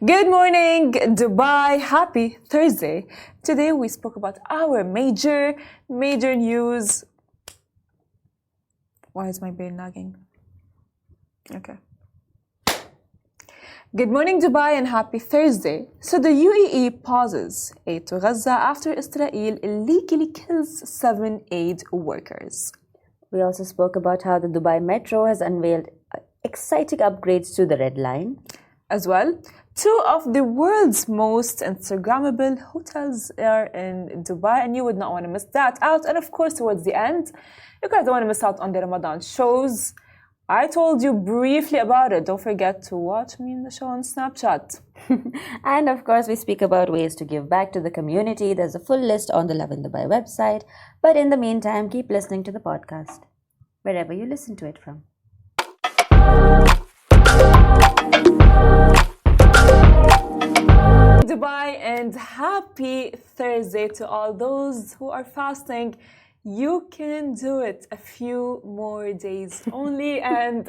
Good morning, Dubai. Happy Thursday. Today we spoke about our major news. Why is my brain lagging? Okay. Good morning, Dubai, and happy Thursday. So the UAE pauses aid to Gaza after Israel illegally kills 7 aid workers. We also spoke about how the Dubai Metro has unveiled exciting upgrades to the Red Line. As well, 2 of the world's most Instagrammable hotels are in Dubai, and you would not want to miss that out. And of course, towards the end, you guys don't want to miss out on the Ramadan shows. I told you briefly about it. Don't forget to watch me in the show on Snapchat. And of course, we speak about ways to give back to the community. There's a full list on the Lovin Dubai website. But in the meantime, keep listening to the podcast, wherever you listen to it from. Dubai, and happy Thursday to all those who are fasting. You can do it a few more days only. And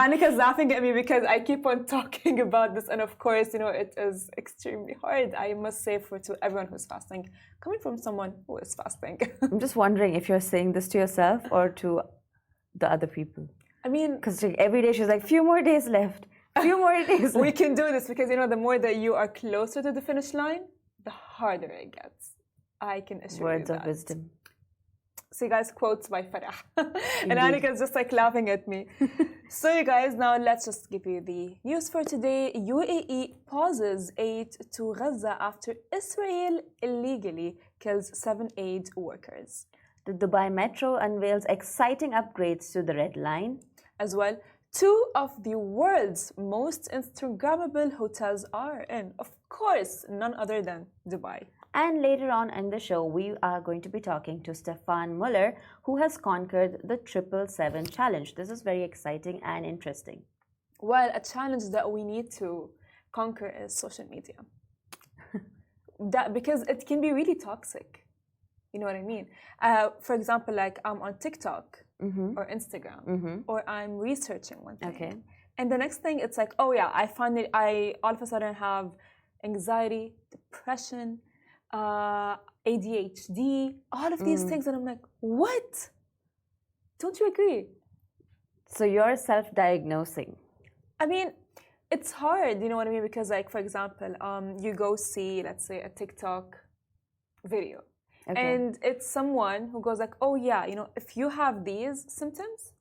Annika's laughing at me because I keep on talking about this. And of course, it is extremely hard, I must say, to everyone who's fasting, coming from someone who is fasting. I'm just wondering if you're saying this to yourself or to the other people. I mean, because every day she's like, few more days left. Few more days left. We can do this because, the more that you are closer to the finish line, the harder it gets. I can assure you that. Words of wisdom. So you guys, quotes by Farah. And Annika is just like laughing at me. So you guys, now let's just give you the news for today. UAE pauses aid to Gaza after Israel illegally kills 7 aid workers. The Dubai Metro unveils exciting upgrades to the Red Line. As well, 2 of the world's most Instagrammable hotels are in, of course, none other than Dubai. And later on in the show, we are going to be talking to Stefan Muller, who has conquered the 777 challenge. This is very exciting and interesting. Well, a challenge that we need to conquer is social media. Because it can be really toxic. You know what I mean? For example, like I'm on TikTok or Instagram, or I'm researching one thing. Okay. And the next thing, it's like, oh yeah, I all of a sudden have anxiety, depression, ADHD, all of these things, and I'm like, what? Don't you agree? So you're self-diagnosing. I mean, it's hard, you know what I mean? Because, like, for example, you go see, let's say, a TikTok video, and it's someone who goes like, oh yeah, if you have these symptoms,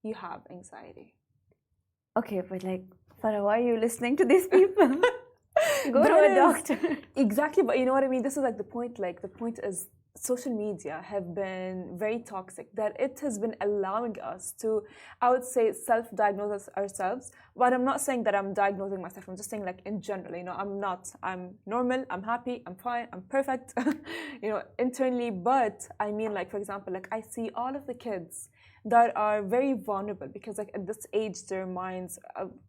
you have anxiety. Okay, but like, Farah, why are you listening to these people? Go to a doctor. Exactly, but you know what I mean? This is like the point. Like, the point is social media have been very toxic, that it has been allowing us to, I would say, self-diagnose ourselves. But I'm not saying that I'm diagnosing myself. I'm just saying, like, in general, I'm normal, I'm happy, I'm fine, I'm perfect, internally. But I mean, like, for example, like I see all of the kids that are very vulnerable because, like, at this age, their minds,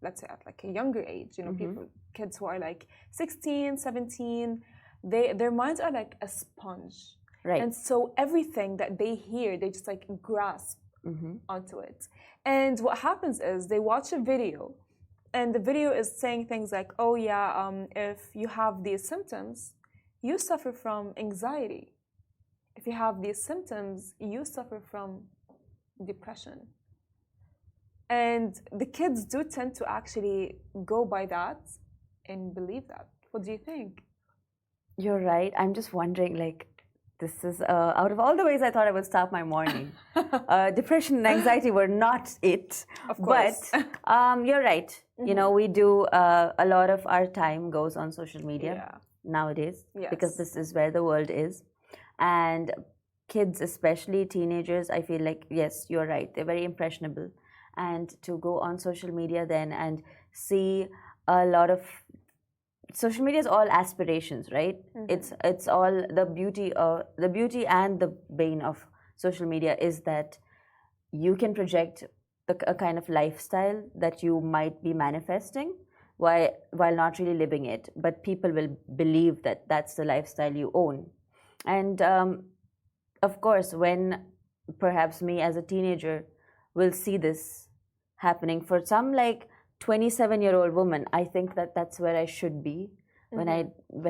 let's say at like a younger age, kids who are like 16, 17, their minds are like a sponge. Right. And so everything that they hear, they just like grasp onto it. And what happens is they watch a video, and the video is saying things like, oh yeah, if you have these symptoms, you suffer from anxiety. If you have these symptoms, you suffer from depression. And the kids do tend to actually go by that and believe that. What do you think? You're right. I'm just wondering, like, this is out of all the ways I thought I would start my morning. Depression and anxiety were not it. Of course. But you're right. We do a lot of our time goes on social media nowadays, because this is where the world is. And kids, especially teenagers, I feel like, yes, you're right. They're very impressionable. And to go on social media then and see a lot of social media is all aspirations, right? It's all the beauty and the bane of social media is that you can project a kind of lifestyle that you might be manifesting while not really living it, but people will believe that that's the lifestyle you own. And of course, when perhaps me as a teenager will see this, happening. For some, like 27-year-old woman, I think that that's where I should be. When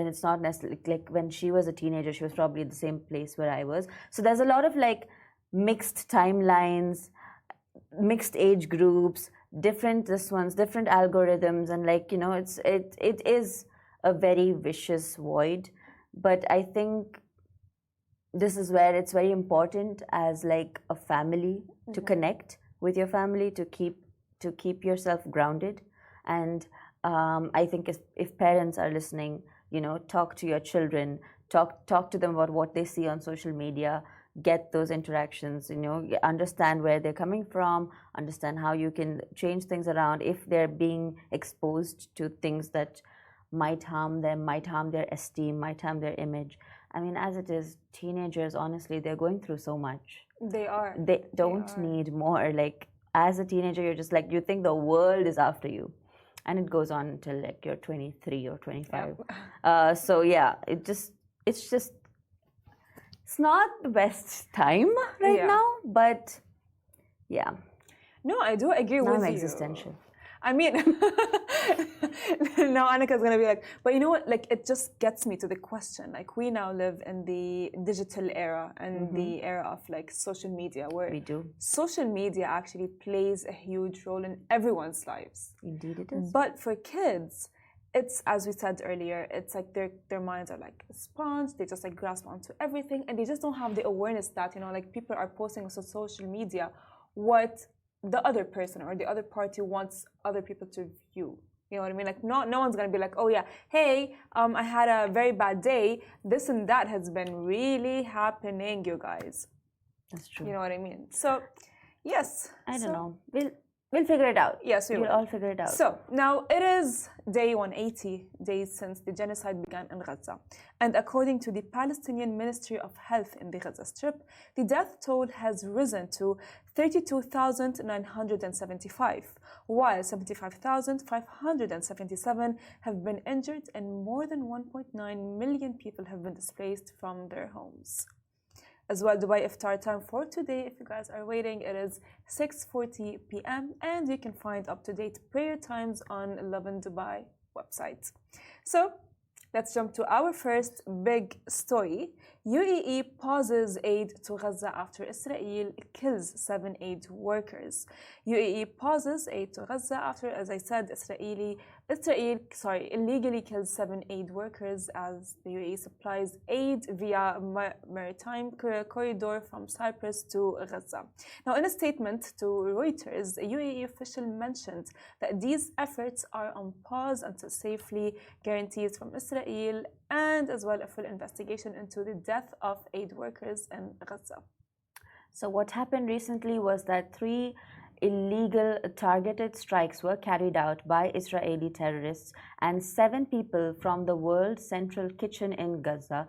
it's not necessarily like when she was a teenager, she was probably at the same place where I was. So there's a lot of like mixed timelines, mixed age groups, different different algorithms, and like it is a very vicious void. But I think this is where it's very important as like a family to connect with your family, to keep yourself grounded. And I think if parents are listening, talk to your children, talk to them about what they see on social media, get those interactions, understand where they're coming from, understand how you can change things around if they're being exposed to things that might harm them, might harm their esteem, might harm their image. I mean, as it is, teenagers, honestly, they're going through so much. They are. They don't need more. Like, as a teenager, you're just like, you think the world is after you. And it goes on until like you're 23 or 25. Yeah. So yeah, it's not the best time now, but yeah. No, I do agree with you. I'm existential. I mean, now Annika's going to be like, but you know what? Like, it just gets me to the question. Like, we now live in the digital era and the era of like social media, where we do. Social media actually plays a huge role in everyone's lives. Indeed it is. But for kids, it's, as we said earlier, it's like their minds are like a sponge. They just like grasp onto everything, and they just don't have the awareness that, like people are posting on social media what the other person or the other party wants other people to view. You know what I mean? Like, no one's gonna be like, oh yeah, hey, I had a very bad day. This and that has been really happening, you guys. That's true. You know what I mean? So, yes. I don't know. We'll figure it out. Yes, we'll all figure it out. So now it is day 180 days since the genocide began in Gaza. And according to the Palestinian Ministry of Health in the Gaza Strip, the death toll has risen to 32,975, while 75,577 have been injured and more than 1.9 million people have been displaced from their homes. As well, Dubai iftar time for today, if you guys are waiting, it is 6:40 p.m. and you can find up-to-date prayer times on Lovin Dubai website. So let's jump to our first big story. UAE pauses aid to Gaza after Israel kills 7 aid workers. UAE pauses aid to Gaza after, as I said, Israel illegally kills 7 aid workers as the UAE supplies aid via maritime corridor from Cyprus to Gaza. Now, in a statement to Reuters, a UAE official mentioned that these efforts are on pause until safely guarantees from Israel and as well a full investigation into the death of aid workers in Gaza. So what happened recently was that 3 illegal targeted strikes were carried out by Israeli terrorists, and 7 people from the World Central Kitchen in Gaza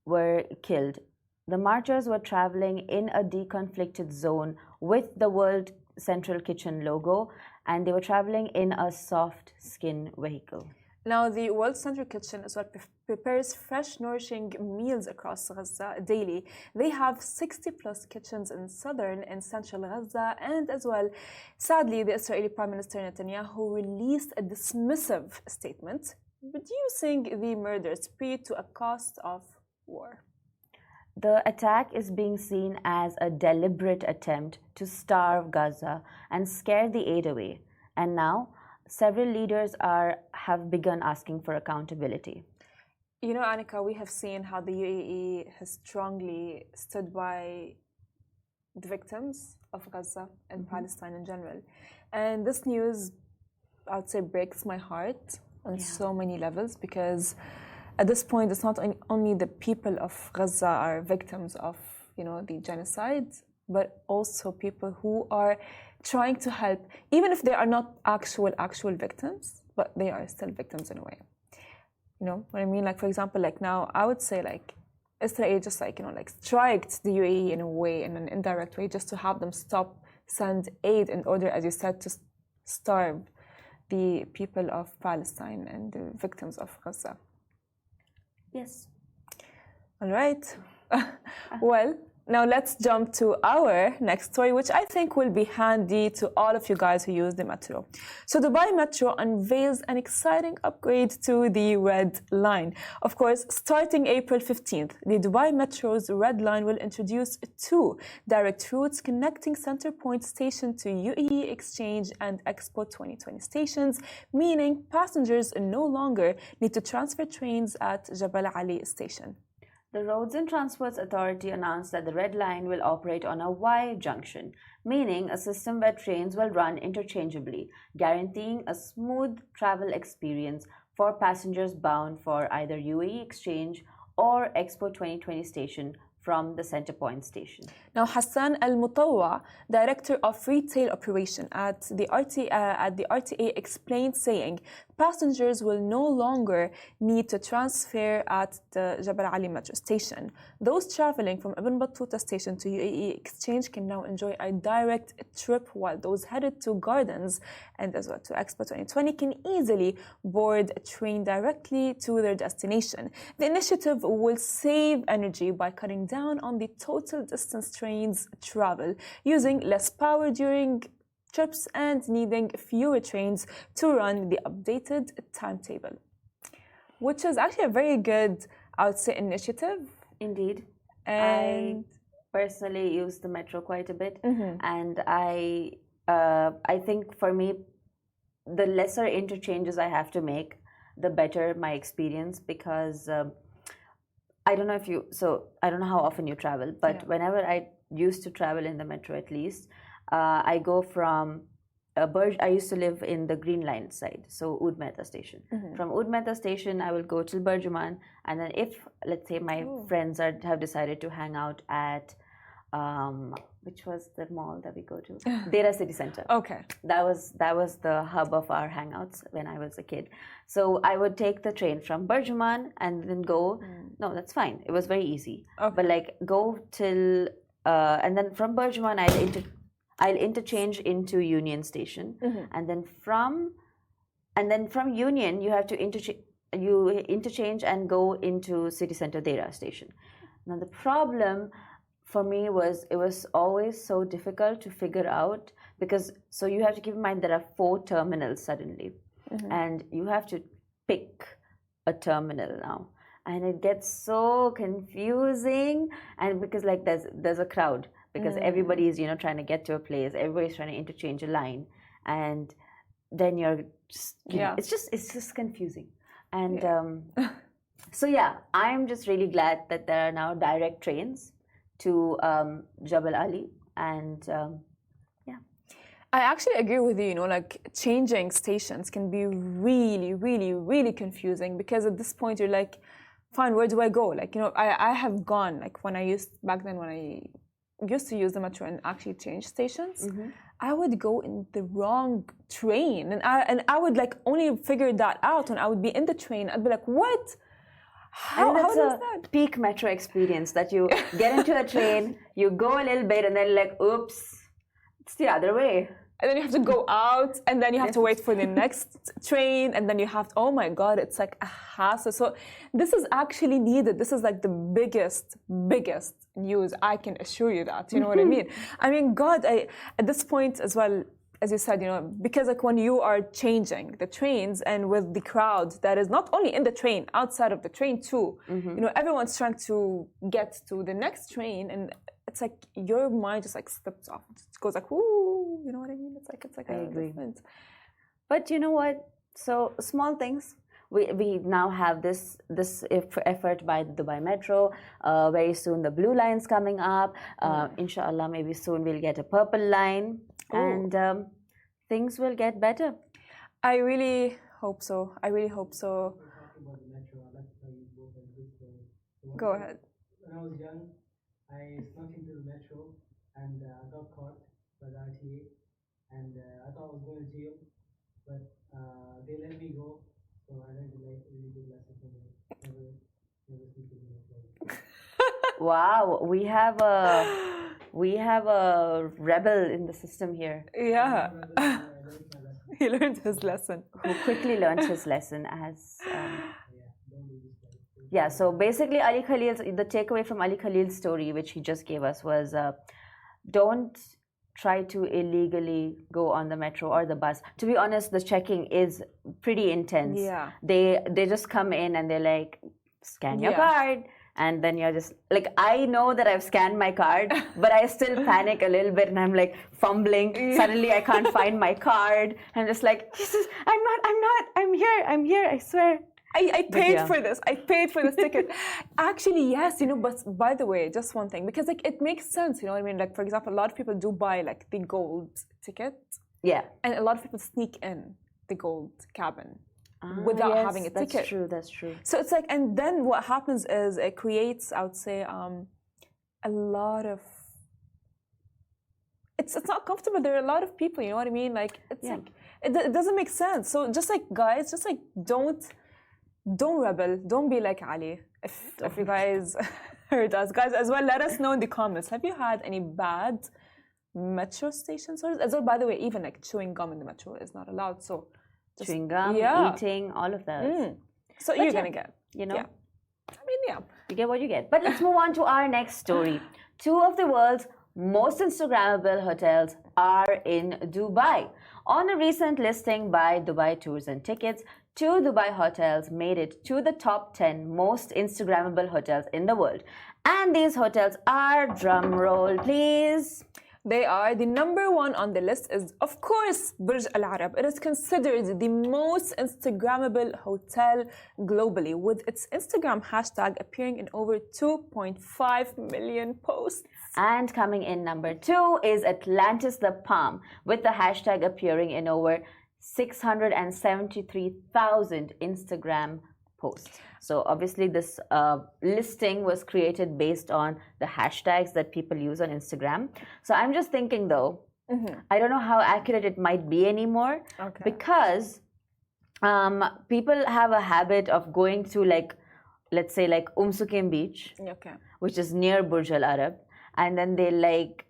were killed. The marchers were traveling in a deconflicted zone with the World Central Kitchen logo, and they were traveling in a soft skin vehicle. Now, the World Central Kitchen is what prepares fresh, nourishing meals across Gaza daily. They have 60-plus kitchens in southern and central Gaza, and as well, sadly, the Israeli Prime Minister Netanyahu released a dismissive statement, reducing the murder spree to a cost of war. The attack is being seen as a deliberate attempt to starve Gaza and scare the aid away, and now several leaders have begun asking for accountability. You know, Annika, we have seen how the UAE has strongly stood by the victims of Gaza and Palestine in general. And this news, I would say, breaks my heart on so many levels, because at this point, it's not only the people of Gaza are victims of, the genocide, but also people who are trying to help, even if they are not actual victims, but they are still victims in a way. You know what I mean? Like, for example, like now, I would say like Israel just striked the UAE in a way, in an indirect way, just to have them send aid in order, as you said, to starve the people of Palestine and the victims of Gaza. Yes. All right. Well, Now let's jump to our next story, which I think will be handy to all of you guys who use the metro. So Dubai Metro unveils an exciting upgrade to the Red Line. Of course, starting April 15th, the Dubai Metro's Red Line will introduce 2 direct routes connecting Center Point Station to UAE Exchange and Expo 2020 stations, meaning passengers no longer need to transfer trains at Jabal Ali Station. The Roads and Transports Authority announced that the Red Line will operate on a Y junction, meaning a system where trains will run interchangeably, guaranteeing a smooth travel experience for passengers bound for either UAE Exchange or Expo 2020 station from the Center Point station. Now, Hassan Al-Mutawwa, Director of Retail Operation at the RTA, explained, saying, passengers will no longer need to transfer at the Jabal Ali metro station. Those traveling from Ibn Battuta station to UAE Exchange can now enjoy a direct trip, while those headed to Gardens and as well to Expo 2020 can easily board a train directly to their destination. The initiative will save energy by cutting down on the total distance trains travel, using less power during trips and needing fewer trains to run the updated timetable, which is actually a very good, I would say, initiative. Indeed. And I personally use the metro quite a bit, and I think for me, the lesser interchanges I have to make, the better my experience, because I don't know if you, so I don't know how often you travel, but whenever I used to travel in the metro at least, I go from I used to live in the Green Line side, so Oud Mehta station. From Oud Mehta station, I will go to Burjuman, and then if, let's say, my friends have decided to hang out at, which was the mall that we go to? Dera City Center. Okay. That was the hub of our hangouts when I was a kid. So I would take the train from Burjuman and then go, no, that's fine. It was very easy. Okay. But like go till, and then from Burjuman, I'll interchange into Union Station, and then from Union you have to interchange and go into City Center Dera Station. Now the problem for me was it was always so difficult to figure out, because so you have to keep in mind there are 4 terminals suddenly, and you have to pick a terminal now, and it gets so confusing, and because like there's a crowd, because everybody's trying to get to a place, everybody's trying to interchange a line, and then you're just it's just confusing, and so yeah, I'm just really glad that there are now direct trains to Jabal Ali, and I actually agree with you. Like changing stations can be really, really, really confusing, because at this point you're like, fine, where do I go? Like, I have gone, like when I used to use the metro and actually change stations, I would go in the wrong train, and I would like only figure that out when I would be in the train. I'd be like, what? How that's does a that? peak metro experience, that you get into a train, you go a little bit, and then like, oops, it's the other way. And then you have to go out, and then you have to wait for the next train, and then you have to, oh my God, it's like a hassle. So this is actually needed. This is like the biggest news. I can assure you that. You know what I mean? I mean, God, at this point as well, as you said, because like when you are changing the trains and with the crowd that is not only in the train, outside of the train too, everyone's trying to get to the next train, and it's like your mind just like slips off. It just goes like, ooh, you know what I mean? It's like I agree. Different. But you know what? So small things. We now have this effort by the Dubai Metro. Very soon the blue line's coming up. Inshallah, maybe soon we'll get a purple line. Ooh. And things will get better. I really hope so. Go ahead. When I was young, I snuck into the metro and I got caught by the RTA, and I thought I was going to jail, but they let me go, so I learned a really good lesson from it. Never sneak in the metro. Wow, we have a rebel in the system here. Yeah. He learned his lesson. Who quickly learned his lesson as Yeah, so basically Ali Khalil's, the takeaway from Ali Khalil's story, which he just gave us, was don't try to illegally go on the metro or the bus. To be honest, the checking is pretty intense. Yeah. They just come in and they're like, scan your card. And then you're just like, I know that I've scanned my card, but I still panic a little bit and I'm like fumbling. Suddenly I can't find my card. I'm just like, I'm here, I swear. I paid for this. I paid for this ticket. Actually, yes, but by the way, just one thing, because like it makes sense, you know what I mean? Like, for example, a lot of people do buy like the gold ticket. Yeah. And a lot of people sneak in the gold cabin without having a ticket. That's true, that's true. So it's like, and then what happens is it creates, I would say, a lot of, it's not comfortable. There are a lot of people, you know what I mean? Like, it's like, it doesn't make sense. So just like, guys, just like, don't rebel. Don't be like Ali. If you guys heard us, guys, as well, let us know in the comments. Have you had any bad metro station stories? As well, by the way, even like chewing gum in the metro is not allowed. So just, chewing gum, eating, all of that. So but you're gonna get, you know. I mean, you get what you get. But let's move on to our next story. 2 of the world's most Instagrammable hotels are in Dubai. On a recent listing by Dubai Tours and Tickets, 2 Dubai hotels made it to the top 10 most Instagrammable hotels in the world. And these hotels are, drum roll please. They are. The number 1 on the list is, of course, Burj Al Arab. It is considered the most Instagrammable hotel globally, with its Instagram hashtag appearing in over 2.5 million posts. And coming in number 2 is Atlantis the Palm, with the hashtag appearing in over 673,000 Instagram posts. So obviously this listing was created based on the hashtags that people use on Instagram. So I'm just thinking though, I don't know how accurate it might be anymore, because people have a habit of going to, like, let's say like Sukim Beach, which is near Burj Al Arab, and then they like,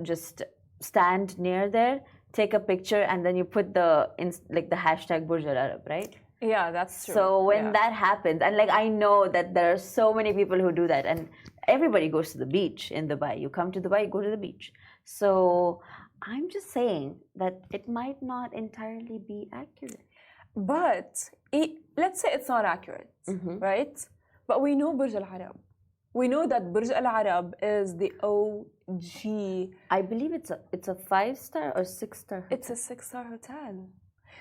just stand near there, take a picture, and then you put the hashtag Burj Al Arab, right? Yeah, that's true. So when that happens, and like I know that there are so many people who do that, and everybody goes to the beach in Dubai. You come to Dubai, you go to the beach. So I'm just saying that it might not entirely be accurate. But let's say it's not accurate, right? But we know Burj Al Arab. We know that Burj Al Arab is the OG. I believe it's a 5-star or 6-star hotel. It's a 6-star hotel.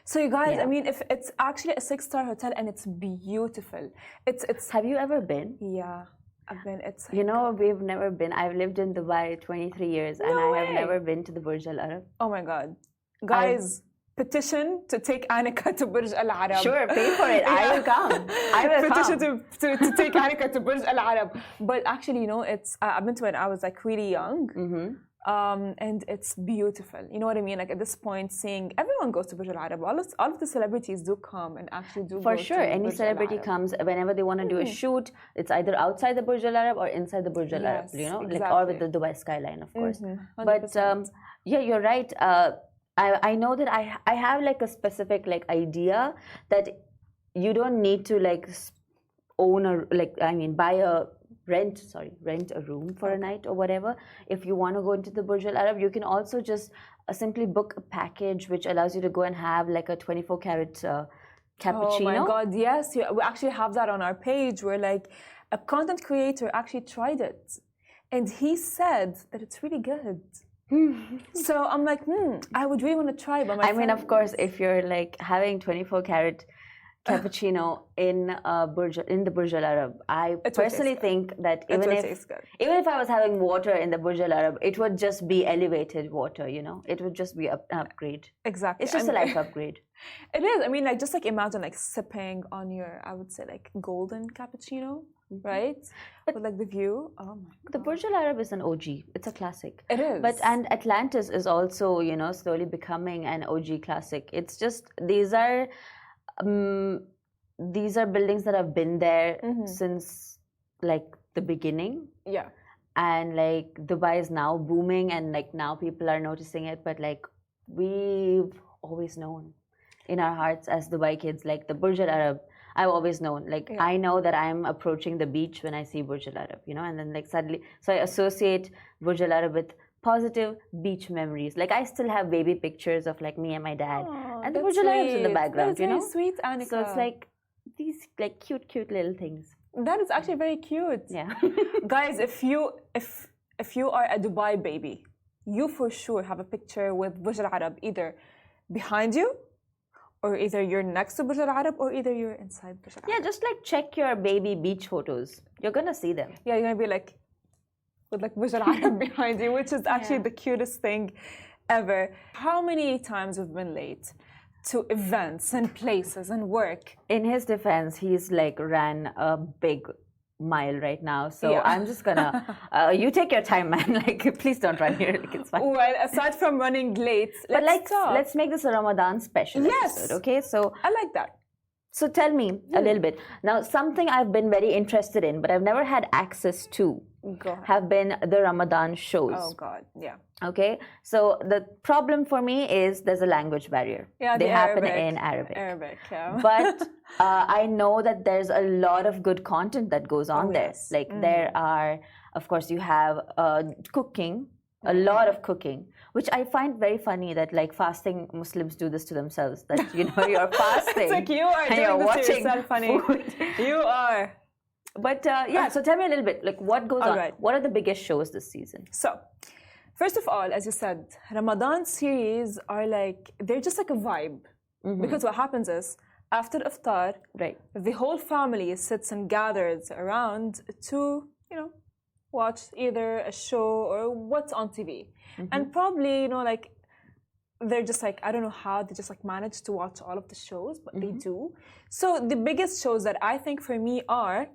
So you guys, I mean, if it's actually a 6-star hotel and it's beautiful, it's. Have you ever been? Yeah, I've been. It's. You know, we've never been. I've lived in Dubai 23 years, and I have never been to the Burj Al Arab. Oh my God, guys! Petition to take Annika to Burj Al Arab. Sure, pay for it. I will come. I will petition to take Annika to Burj Al Arab. But actually, you know, it's. I've been to it when I was like really young. And it's beautiful. You know what I mean? Like at this point, seeing everyone goes to Burj Al Arab. All of the celebrities do come and actually do. For sure, any celebrity comes whenever they want to do a shoot. It's either outside the Burj Al Arab or inside the Burj Al Arab. You know, like, or with the Dubai skyline, of course. But yeah, you're right. I know that I have like a specific like idea that you don't need to like own a rent a room for a night or whatever. If you want to go into the Burj Al Arab, you can also just simply book a package which allows you to go and have like a 24-karat cappuccino. Oh my God, yes. We actually have that on our page where like a content creator actually tried it. And he said that it's really good. So I'm like, I would really want to try. But I mean, of course, if you're like having 24-karat cappuccino in the Burj Al Arab, I personally think that even if I was having water in the Burj Al Arab, it would just be elevated water, you know. It would just be an upgrade. Exactly. It's just a life upgrade. It is. I mean, like just like imagine like sipping on your, I would say like golden cappuccino, right? But with like the view. Oh my God. The Burj Al Arab is an OG. It's a classic. It is. But and Atlantis is also, you know, slowly becoming an OG classic. It's just these are buildings that have been there since like the beginning. Yeah. And like Dubai is now booming and like now people are noticing it, but like we've always known in our hearts as Dubai kids, like the Burj Al Arab I've always known. Like, I know that I'm approaching the beach when I see Burj Al Arab, you know, and then like suddenly, so I associate Burj Al Arab with positive beach memories. Like, I still have baby pictures of like me and my dad, and the Burj Al Arab's in the background, you know. That's very sweet, Anika. So it's like these like cute little things. That is actually very cute. Yeah. Guys, if you are a Dubai baby, you for sure have a picture with Burj Al Arab either behind you, or either you're next to Burj Al Arab, or either you're inside Burj Al Arab. Yeah, just like check your baby beach photos. You're gonna see them. Yeah, you're gonna be like with like Burj Al Arab behind you, which is actually the cutest thing ever. How many times we've been late to events and places and work? In his defense, he's like ran a big mile right now, so I'm just gonna you take your time, man. Like, please don't run here. Like, it's fine. Well, aside from running late, let's make this a Ramadan special episode, okay? So I like that. So tell me a little bit now. Something I've been very interested in, but I've never had access to, have been the Ramadan shows. Oh God, yeah. Okay, so the problem for me is there's a language barrier. Yeah, they happen in Arabic. Yeah. But I know that there's a lot of good content that goes on there. Yes. Like there are, of course, you have cooking, a lot of cooking, which I find very funny that like fasting Muslims do this to themselves. That you know you're fasting. It's like you are and doing you're this watching to yourself, funny. You are. But yeah, so tell me a little bit, like what goes on? Right. What are the biggest shows this season? So, first of all, as you said, Ramadan series are like, they're just like a vibe. Because what happens is, after iftar, the whole family sits and gathers around to, you know, watch either a show or what's on TV. And probably, you know, like, they're just like, I don't know how they just like manage to watch all of the shows, but they do. So the biggest shows that I think for me are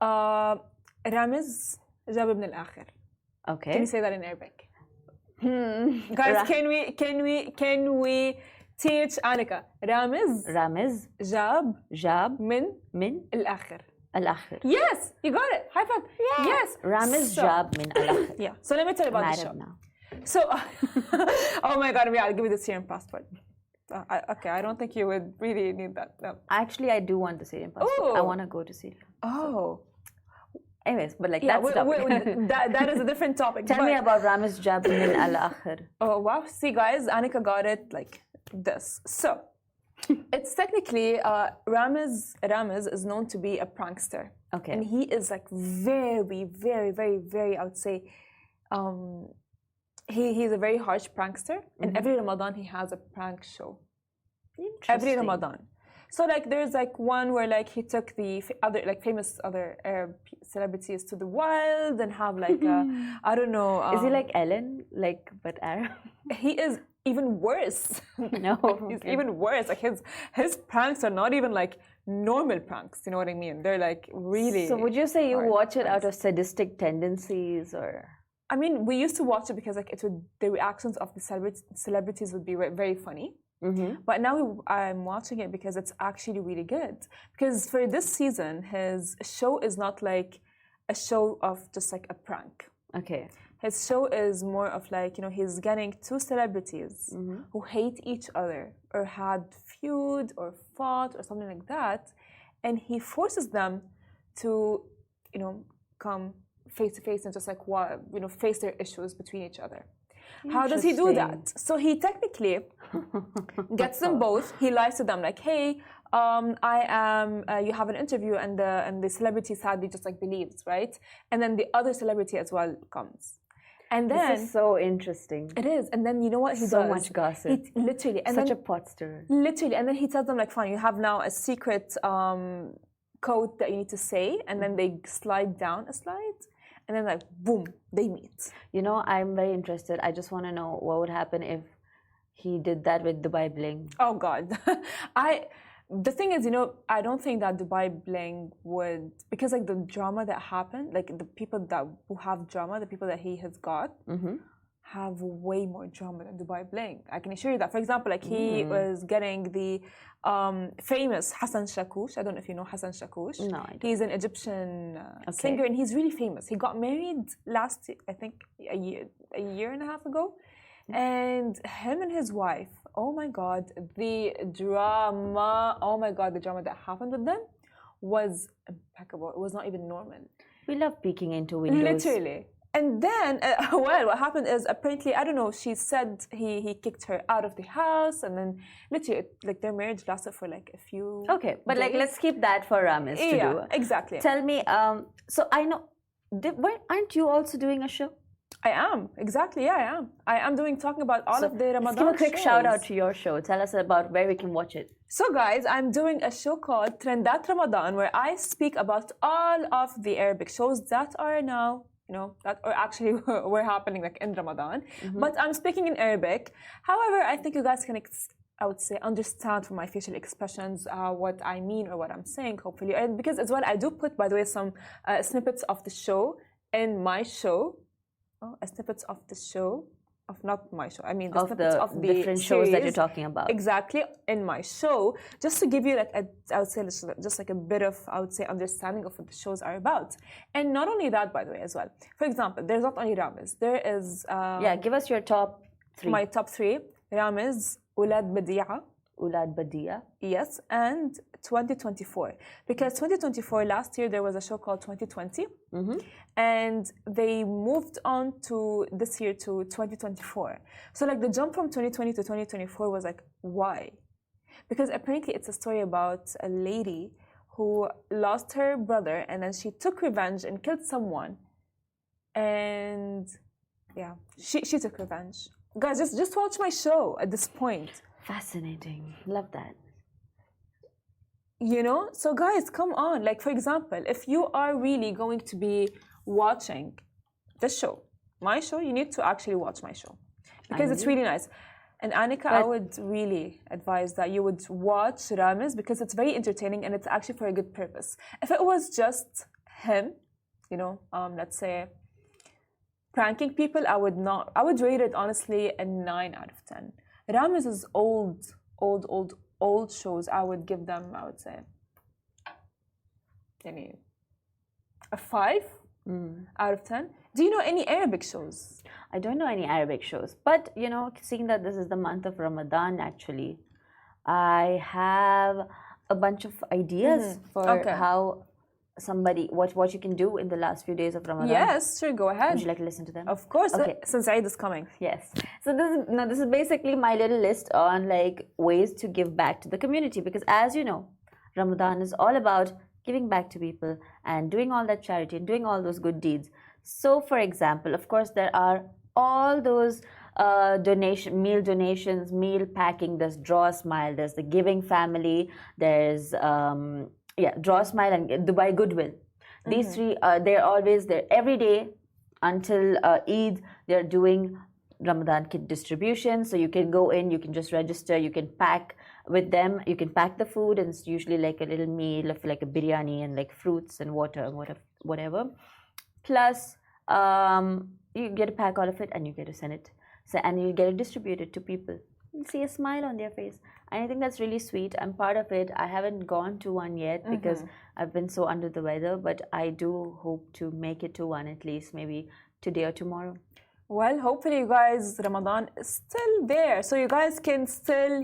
Ramiz Jab ibn al-Akhir. Okay. Can you say that in Arabic? Guys, can we teach Anika? Ramiz Jab min al-Akhir. Al-Akhir. Yes, you got it. High five. Yeah. Yes. Ramiz Jab min al-Akhir. Yeah. So let me tell you about the show. Now. So, oh my God, I'll give you the Syrian passport. Okay, I don't think you would really need that. No. Actually, I do want the Syrian passport. I want to go to Syria. Oh. Anyways, but like that's that is a different topic. Tell me about Ramiz Jab min al-Akhir. Oh wow! See, guys, Anika got it like this. So, it's technically Ramiz is known to be a prankster. Okay. And he is like very, I would say, he's a very harsh prankster. And every Ramadan he has a prank show. Every Ramadan. So like there's like one where like he took the other like famous other Arab celebrities to the wild and have like I don't know. Is he like Ellen, like but Arab? He is even worse. No, he's even worse. Like his pranks are not even like normal pranks. You know what I mean? They're like really. So would you say you watch it out of sadistic tendencies or? I mean, we used to watch it because like the reactions of the celebrities would be very funny. But now I'm watching it because it's actually really good. Because for this season, his show is not like a show of just like a prank. Okay. His show is more of like, you know, he's getting two celebrities who hate each other or had feud or fought or something like that. And he forces them to, you know, come face to face and just like, you know, face their issues between each other. How does he do that? So he technically gets them both. He lies to them like, hey, I am, you have an interview, and the celebrity sadly just like believes, right? And then the other celebrity as well comes. And then this is so interesting. It is. And then you know what he does? So much gossip. Literally. And such then, a pot stirrer. Literally. And then he tells them like, fine, you have now a secret code that you need to say, and then they slide down a slide. And then like, boom, they meet. You know, I'm very interested. I just want to know what would happen if he did that with Dubai Bling. Oh, God. The thing is, you know, I don't think that Dubai Bling would, because like the drama that happened, like the people who have drama, the people that he has got, have way more drama than Dubai Bling. I can assure you that. For example, like he was getting the famous Hassan Shakouch. I don't know if you know Hassan Shakouch. No, I don't. He's an Egyptian singer, and he's really famous. He got married last, I think, a year and a half ago. And him and his wife, oh my God, the drama, oh my God, the drama that happened with them. was impeccable. It was not even normal. We love peeking into windows. Literally. And then, well, what happened is apparently, I don't know, she said he kicked her out of the house, and then literally, like, their marriage lasted for like a few Okay, but days. like, let's keep that for Ramiz to do. Exactly. Tell me, so I know, aren't you also doing a show? I am, exactly, yeah, I am. I am talking about all of the Ramadan let's give a quick shows. shout out to your show. Tell us about where we can watch it. So guys, I'm doing a show called Trendat Ramadan, where I speak about all of the Arabic shows that are now, that are actually were happening like in Ramadan. But I'm speaking in Arabic. However, I think you guys can, I would say, understand from my facial expressions what I mean or what I'm saying, hopefully. And because as well, I do put, by the way, some snippets of the show in my show. Snippets of the show. Not my show. I mean, the snippets of the different shows series, that you're talking about. Exactly, in my show, just to give you like I would say just like a bit of, I would say, understanding of what the shows are about. And not only that, by the way, as well. For example, there's not only Ramiz. There is give us your top 3. My top 3: Ramiz, Ulad Badia. Ulad Badia. Yes, and 2024. Because 2024, last year, there was a show called 2020. And they moved on to this year to 2024. So like the jump from 2020 to 2024 was like, why? Because apparently it's a story about a lady who lost her brother and then she took revenge and killed someone. And yeah, she took revenge. Guys, just watch my show at this point. Fascinating. Love that. So guys, come on. Like, for example, if you are really going to be watching this show, my show, you need to actually watch my show because it's really nice. And Anika, I would really advise that you would watch Ramiz because it's very entertaining and it's actually for a good purpose. If it was just him, let's say, pranking people, I would rate it honestly a 9 out of 10. Ramiz's old shows, I would give them, I would say, a 5 out of 10. Do you know any Arabic shows? I don't know any Arabic shows, but seeing that this is the month of Ramadan, actually, I have a bunch of ideas for how what you can do in the last few days of Ramadan. Yes, sure, go ahead. Would you like to listen to them? Of course, okay. Since Eid is coming. Yes. So this is basically my little list on like ways to give back to the community, because as you know, Ramadan is all about giving back to people and doing all that charity and doing all those good deeds. So for example, of course, there are all those meal donations, meal packing. There's Draw a Smile, there's the Giving Family, there's Draw a Smile and Dubai Goodwill. These three, they're always there every day until Eid. They're doing Ramadan kit distribution. So you can go in, you can just register, you can pack with them, you can pack the food, and it's usually like a little meal of like a biryani and like fruits and water and whatever. Plus, you get to pack all of it and you get to send it. And you get it distributed to people. You see a smile on their face. And I think that's really sweet. I'm part of it. I haven't gone to one yet because I've been so under the weather, but I do hope to make it to one at least maybe today or tomorrow. Well, hopefully you guys, Ramadan is still there. So you guys can still,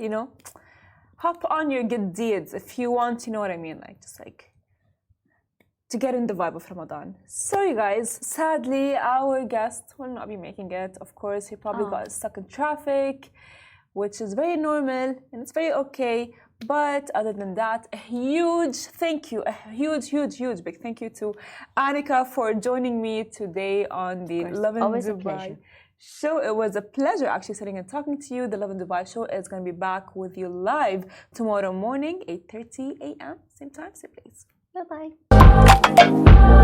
hop on your good deeds if you want, you know what I mean? Like, just like to get in the vibe of Ramadan. So you guys, sadly, our guest will not be making it. Of course, he probably got stuck in traffic, which is very normal and it's very okay. But other than that, a huge thank you, a huge big thank you to Anika for joining me today on the Lovin Dubai show. It was a pleasure actually sitting and talking to you. The Lovin Dubai show is going to be back with you live tomorrow morning, 8:30 a.m. Same time, same place. Bye-bye.